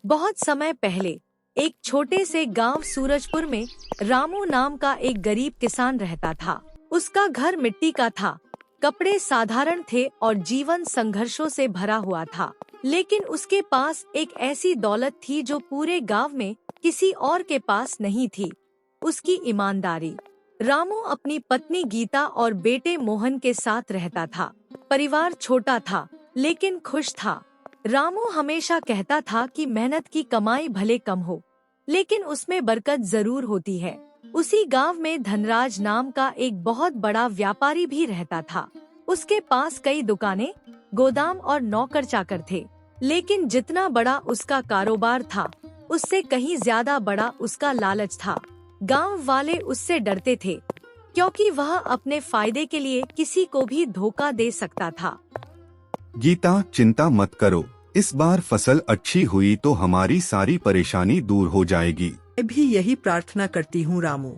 बहुत समय पहले एक छोटे से गांव सूरजपुर में रामू नाम का एक गरीब किसान रहता था। उसका घर मिट्टी का था, कपड़े साधारण थे और जीवन संघर्षों से भरा हुआ था। लेकिन उसके पास एक ऐसी दौलत थी जो पूरे गांव में किसी और के पास नहीं थी, उसकी ईमानदारी। रामू अपनी पत्नी गीता और बेटे मोहन के साथ रहता था। परिवार छोटा था लेकिन खुश था। रामू हमेशा कहता था कि मेहनत की कमाई भले कम हो, लेकिन उसमें बरकत जरूर होती है। उसी गांव में धनराज नाम का एक बहुत बड़ा व्यापारी भी रहता था। उसके पास कई दुकानें, गोदाम और नौकर चाकर थे। लेकिन जितना बड़ा उसका कारोबार था, उससे कहीं ज्यादा बड़ा उसका लालच था। गांव वाले उससे डरते थे क्योंकि वह अपने फायदे के लिए किसी को भी धोखा दे सकता था। गीता, चिंता मत करो, इस बार फसल अच्छी हुई तो हमारी सारी परेशानी दूर हो जाएगी। मैं भी यही प्रार्थना करती हूँ रामू,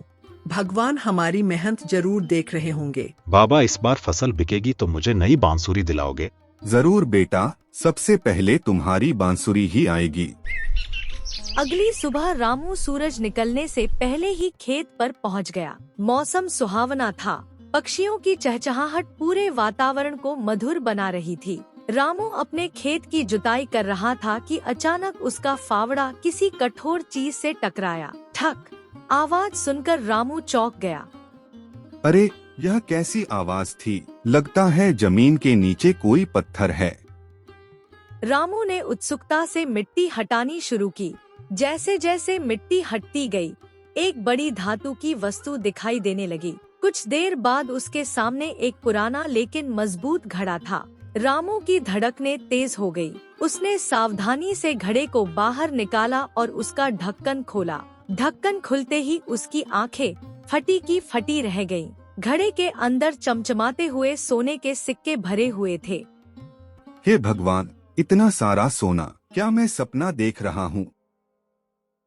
भगवान हमारी मेहनत जरूर देख रहे होंगे। बाबा, इस बार फसल बिकेगी तो मुझे नई बांसुरी दिलाओगे? जरूर बेटा, सबसे पहले तुम्हारी बांसुरी ही आएगी। अगली सुबह रामू सूरज निकलने से पहले ही खेत पर पहुंच गया। मौसम सुहावना था, पक्षियों की चहचहाहट पूरे वातावरण को मधुर बना रही थी। रामू अपने खेत की जुताई कर रहा था कि अचानक उसका फावड़ा किसी कठोर चीज से टकराया। ठक आवाज सुनकर रामू चौंक गया। अरे, यह कैसी आवाज थी? लगता है जमीन के नीचे कोई पत्थर है। रामू ने उत्सुकता से मिट्टी हटानी शुरू की। जैसे जैसे मिट्टी हटती गई, एक बड़ी धातु की वस्तु दिखाई देने लगी। कुछ देर बाद उसके सामने एक पुराना लेकिन मजबूत घड़ा था। रामू की धड़कनें तेज हो गई। उसने सावधानी से घड़े को बाहर निकाला और उसका ढक्कन खोला। ढक्कन खुलते ही उसकी आंखें फटी की फटी रह गईं। घड़े के अंदर चमचमाते हुए सोने के सिक्के भरे हुए थे। हे भगवान, इतना सारा सोना! क्या मैं सपना देख रहा हूँ?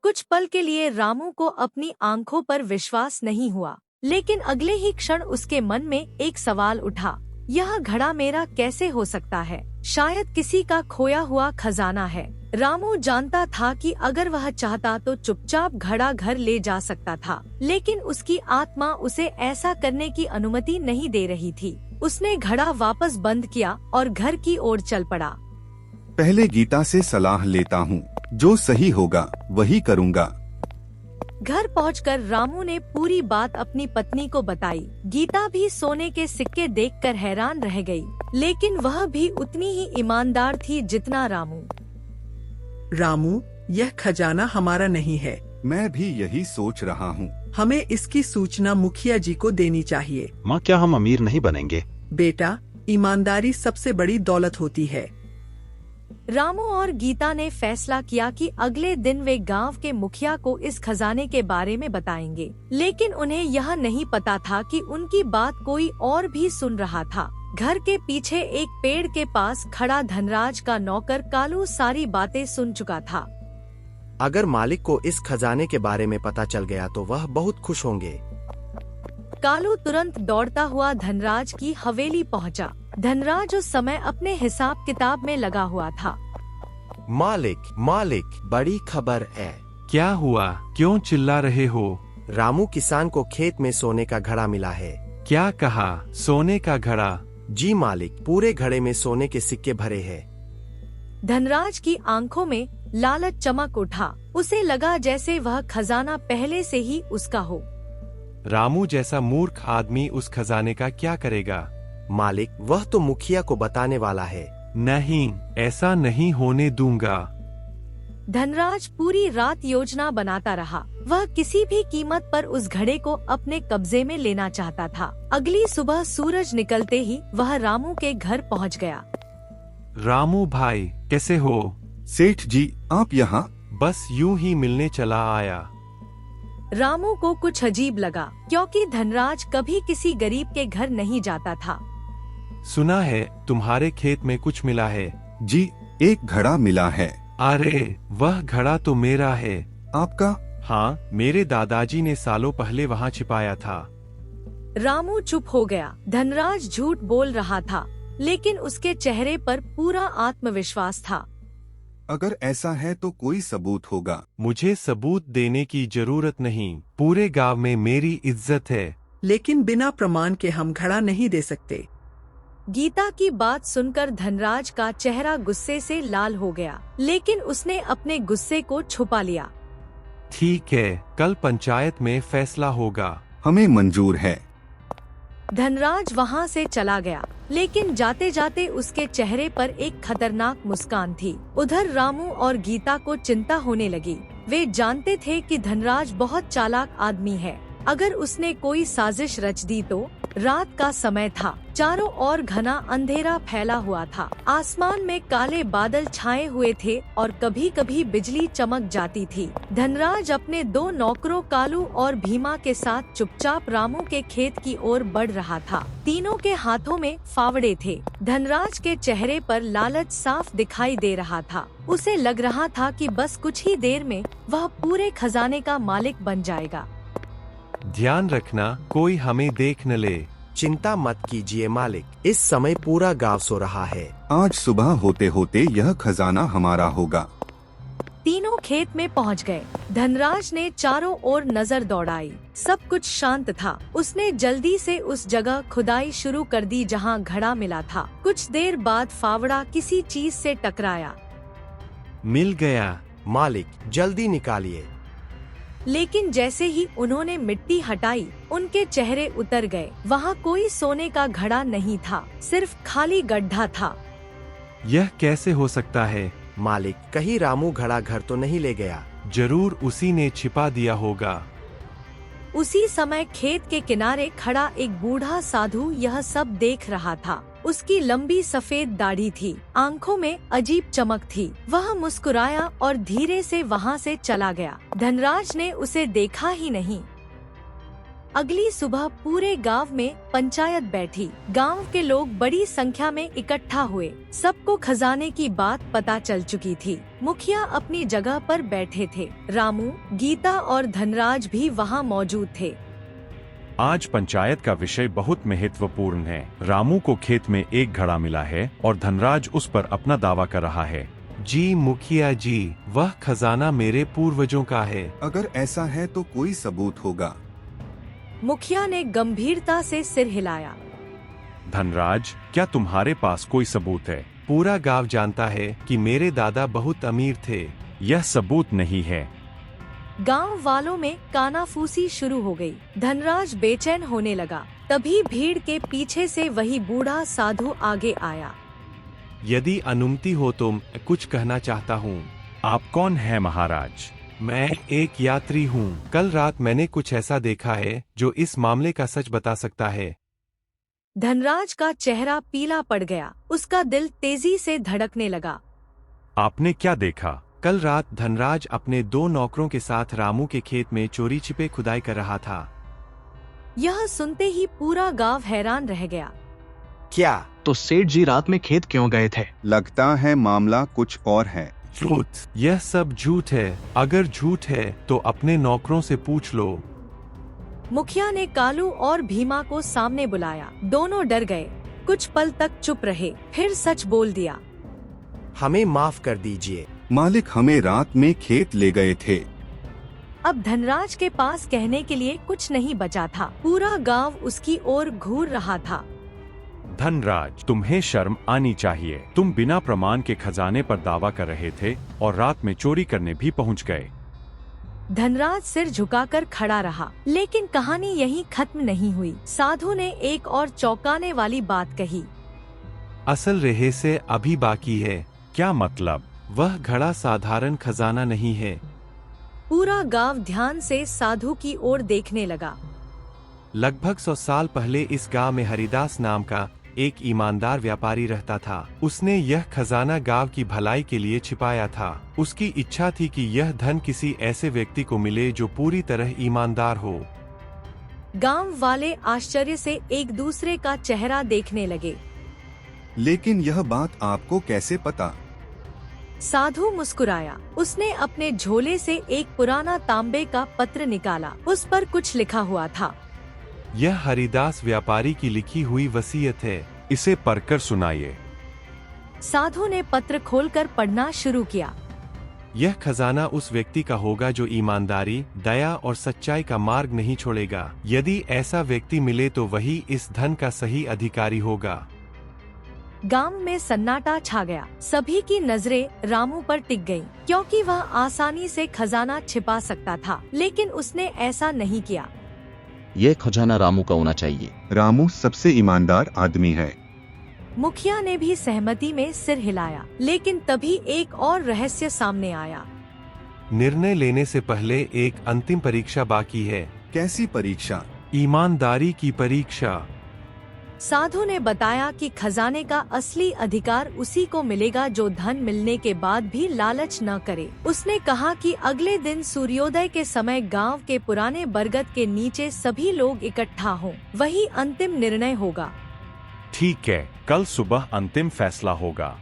कुछ पल के लिए रामू को अपनी आंखों पर विश्वास नहीं हुआ, लेकिन अगले ही क्षण उसके मन में एक सवाल उठा। यह घड़ा मेरा कैसे हो सकता है? शायद किसी का खोया हुआ खजाना है। रामू जानता था कि अगर वह चाहता तो चुपचाप घड़ा घर ले जा सकता था, लेकिन उसकी आत्मा उसे ऐसा करने की अनुमति नहीं दे रही थी। उसने घड़ा वापस बंद किया और घर की ओर चल पड़ा। पहले गीता से सलाह लेता हूँ, जो सही होगा वही करूँगा। घर पहुंचकर रामू ने पूरी बात अपनी पत्नी को बताई। गीता भी सोने के सिक्के देखकर हैरान रह गई, लेकिन वह भी उतनी ही ईमानदार थी जितना रामू। रामू, यह खजाना हमारा नहीं है। मैं भी यही सोच रहा हूँ। हमें इसकी सूचना मुखिया जी को देनी चाहिए। माँ, क्या हम अमीर नहीं बनेंगे? बेटा, ईमानदारी सबसे बड़ी दौलत होती है। रामू और गीता ने फैसला किया कि अगले दिन वे गांव के मुखिया को इस खजाने के बारे में बताएंगे, लेकिन उन्हें यह नहीं पता था कि उनकी बात कोई और भी सुन रहा था। घर के पीछे एक पेड़ के पास खड़ा धनराज का नौकर कालू सारी बातें सुन चुका था। अगर मालिक को इस खजाने के बारे में पता चल गया तो वह बहुत खुश होंगे। कालू तुरंत दौड़ता हुआ धनराज की हवेली पहुंचा। धनराज उस समय अपने हिसाब किताब में लगा हुआ था। मालिक, बड़ी खबर है। क्या हुआ? क्यों चिल्ला रहे हो? रामू किसान को खेत में सोने का घड़ा मिला है। क्या कहा? सोने का घड़ा? जी मालिक, पूरे घड़े में सोने के सिक्के भरे हैं। धनराज की आंखों में लालच चमक उठा। उसे लगा जैसे वह खजाना पहले से ही उसका हो। रामू जैसा मूर्ख आदमी उस खजाने का क्या करेगा? मालिक, वह तो मुखिया को बताने वाला है। नहीं, ऐसा नहीं होने दूंगा। धनराज पूरी रात योजना बनाता रहा। वह किसी भी कीमत पर उस घड़े को अपने कब्जे में लेना चाहता था। अगली सुबह सूरज निकलते ही वह रामू के घर पहुंच गया। रामू भाई, कैसे हो? सेठ जी, आप यहाँ? बस यूं ही मिलने चला आया। रामू को कुछ अजीब लगा, क्योंकि धनराज कभी किसी गरीब के घर नहीं जाता था। सुना है तुम्हारे खेत में कुछ मिला है। जी, एक घड़ा मिला है। अरे, वह घड़ा तो मेरा है। आपका? हाँ, मेरे दादाजी ने सालों पहले वहाँ छिपाया था। रामू चुप हो गया। धनराज झूठ बोल रहा था, लेकिन उसके चेहरे पर पूरा आत्मविश्वास था। अगर ऐसा है तो कोई सबूत होगा। मुझे सबूत देने की जरूरत नहीं, पूरे गांव में मेरी इज्जत है। लेकिन बिना प्रमाण के हम घड़ा नहीं दे सकते। गीता की बात सुनकर धनराज का चेहरा गुस्से से लाल हो गया, लेकिन उसने अपने गुस्से को छुपा लिया। ठीक है, कल पंचायत में फैसला होगा। हमें मंजूर है। धनराज वहाँ से चला गया, लेकिन जाते जाते उसके चेहरे पर एक खतरनाक मुस्कान थी। उधर रामू और गीता को चिंता होने लगी। वे जानते थे कि धनराज बहुत चालाक आदमी है। अगर उसने कोई साजिश रच दी तो। रात का समय था, चारों ओर घना अंधेरा फैला हुआ था। आसमान में काले बादल छाए हुए थे और कभी कभी बिजली चमक जाती थी। धनराज अपने 2 नौकरों कालू और भीमा के साथ चुपचाप रामू के खेत की ओर बढ़ रहा था। तीनों के हाथों में फावड़े थे। धनराज के चेहरे पर लालच साफ दिखाई दे रहा था। उसे लग रहा था कि बस कुछ ही देर में वह पूरे खजाने का मालिक बन जाएगा। ध्यान रखना कोई हमें देख न ले। चिंता मत कीजिए मालिक, इस समय पूरा गांव सो रहा है। आज सुबह होते होते यह खजाना हमारा होगा। तीनों खेत में पहुंच गए। धनराज ने चारों ओर नजर दौड़ाई। सब कुछ शांत था। उसने जल्दी से उस जगह खुदाई शुरू कर दी जहां घड़ा मिला था। कुछ देर बाद फावड़ा किसी चीज से टकराया। मिल गया। मालिक जल्दी निकालिए। लेकिन जैसे ही उन्होंने मिट्टी हटाई, उनके चेहरे उतर गए। वहाँ कोई सोने का घड़ा नहीं था, सिर्फ खाली गड्ढा था। यह कैसे हो सकता है? मालिक, कहीं रामू घड़ा घर तो नहीं ले गया? जरूर उसी ने छिपा दिया होगा। उसी समय खेत के किनारे खड़ा एक बूढ़ा साधु यह सब देख रहा था। उसकी लंबी सफेद दाढ़ी थी, आंखों में अजीब चमक थी। वह मुस्कुराया और धीरे से वहाँ से चला गया। धनराज ने उसे देखा ही नहीं। अगली सुबह पूरे गांव में पंचायत बैठी। गांव के लोग बड़ी संख्या में इकट्ठा हुए। सबको खजाने की बात पता चल चुकी थी। मुखिया अपनी जगह पर बैठे थे। रामू, गीता और धनराज भी वहां मौजूद थे। आज पंचायत का विषय बहुत महत्वपूर्ण है। रामू को खेत में एक घड़ा मिला है और धनराज उस पर अपना दावा कर रहा है। जी मुखिया जी, वह खजाना मेरे पूर्वजों का है। अगर ऐसा है तो कोई सबूत होगा। मुखिया ने गंभीरता से सिर हिलाया। धनराज, क्या तुम्हारे पास कोई सबूत है? पूरा गांव जानता है कि मेरे दादा बहुत अमीर थे। यह सबूत नहीं है। गांव वालों में कानाफूसी शुरू हो गई। धनराज बेचैन होने लगा। तभी भीड़ के पीछे से वही बूढ़ा साधु आगे आया। यदि अनुमति हो तो कुछ कहना चाहता हूँ। आप कौन है महाराज? मैं एक यात्री हूँ। कल रात मैंने कुछ ऐसा देखा है जो इस मामले का सच बता सकता है। धनराज का चेहरा पीला पड़ गया। उसका दिल तेजी से धड़कने लगा। आपने क्या देखा? कल रात धनराज अपने 2 नौकरों के साथ रामू के खेत में चोरी छिपे खुदाई कर रहा था। यह सुनते ही पूरा गांव हैरान रह गया। क्या? तो सेठ जी रात में खेत क्यों गए थे? लगता है मामला कुछ और है। झूठ। यह सब झूठ है। अगर झूठ है तो अपने नौकरों से पूछ लो। मुखिया ने कालू और भीमा को सामने बुलाया। दोनों डर गए। कुछ पल तक चुप रहे, फिर सच बोल दिया। हमें माफ कर दीजिए मालिक, हमें रात में खेत ले गए थे। अब धनराज के पास कहने के लिए कुछ नहीं बचा था। पूरा गांव उसकी ओर घूर रहा था। धनराज, तुम्हें शर्म आनी चाहिए। तुम बिना प्रमाण के खजाने पर दावा कर रहे थे और रात में चोरी करने भी पहुंच गए। धनराज सिर झुकाकर खड़ा रहा। लेकिन कहानी यहीं खत्म नहीं हुई। साधु ने एक और चौंकाने वाली बात कही। असल रहस्य अभी बाकी है। क्या मतलब? वह घड़ा साधारण खजाना नहीं है। पूरा गांव ध्यान से साधु की ओर देखने लगा। लगभग 100 साल पहले इस गांव में हरिदास नाम का एक ईमानदार व्यापारी रहता था। उसने यह खजाना गांव की भलाई के लिए छिपाया था। उसकी इच्छा थी कि यह धन किसी ऐसे व्यक्ति को मिले जो पूरी तरह ईमानदार हो। गांव वाले आश्चर्य से एक दूसरे का चेहरा देखने लगे। लेकिन यह बात आपको कैसे पता? साधु मुस्कुराया। उसने अपने झोले से एक पुराना तांबे का पत्र निकाला। उस पर कुछ लिखा हुआ था। यह हरिदास व्यापारी की लिखी हुई वसीयत है। इसे पढ़कर सुनाइए। साधु ने पत्र खोलकर पढ़ना शुरू किया। यह खजाना उस व्यक्ति का होगा जो ईमानदारी, दया और सच्चाई का मार्ग नहीं छोड़ेगा। यदि ऐसा व्यक्ति मिले तो वही इस धन का सही अधिकारी होगा। गांव में सन्नाटा छा गया। सभी की नजरें रामू पर टिक गईं, क्योंकि वह आसानी से खजाना छिपा सकता था, लेकिन उसने ऐसा नहीं किया। यह खजाना रामू का होना चाहिए। रामू सबसे ईमानदार आदमी है। मुखिया ने भी सहमति में सिर हिलाया, लेकिन तभी एक और रहस्य सामने आया। निर्णय लेने से पहले एक अंतिम परीक्षा बाकी है। कैसी परीक्षा? ईमानदारी की परीक्षा। साधु ने बताया कि खजाने का असली अधिकार उसी को मिलेगा जो धन मिलने के बाद भी लालच न करे। उसने कहा कि अगले दिन सूर्योदय के समय गांव के पुराने बरगद के नीचे सभी लोग इकट्ठा हों, वही अंतिम निर्णय होगा। ठीक है, कल सुबह अंतिम फैसला होगा।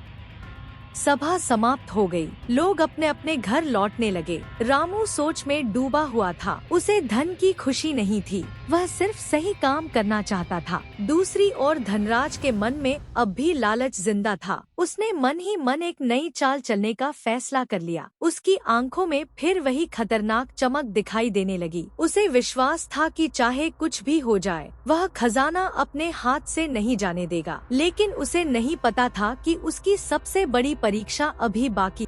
सभा समाप्त हो गई। लोग अपने अपने घर लौटने लगे। रामू सोच में डूबा हुआ था। उसे धन की खुशी नहीं थी, वह सिर्फ सही काम करना चाहता था। दूसरी ओर धनराज के मन में अब भी लालच जिंदा था। उसने मन ही मन एक नई चाल चलने का फैसला कर लिया। उसकी आंखों में फिर वही खतरनाक चमक दिखाई देने लगी। उसे विश्वास था कि चाहे कुछ भी हो जाए, वह खजाना अपने हाथ से नहीं जाने देगा। लेकिन उसे नहीं पता था कि उसकी सबसे बड़ी परीक्षा अभी बाकी